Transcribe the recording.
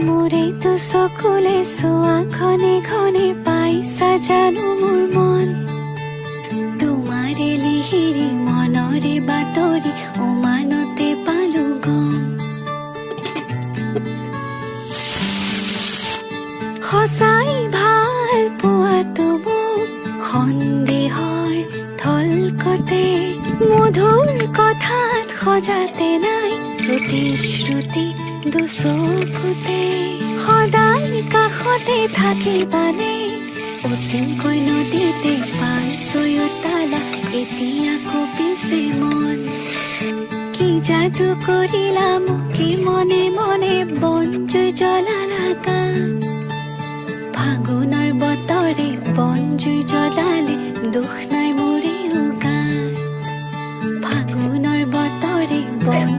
মোৰে তো চকুলে চোৱা ঘনে ঘনে পাইছা জানো মোৰ মন তোমাৰে লিহিৰি মনৰে বাতৰি উমানতে পালো গম সঁচাই ভাল পোৱাটো মোক সন্দেহৰ থলকতে মধুৰ কথাত সজাতে নাই প্ৰতিশ্ৰুতি দুচকুতে সদায় কাষতে থাকিবানে অচিনকৈ নদীতে পাইছৈ উতালা এতিয়া কপিছে মন কি যাদু কৰিলা মোকে মনে মনে বনজুই জ্বলালা গান ফাগুনৰ বতৰে বনজুই জ্বলালে দুখ নাই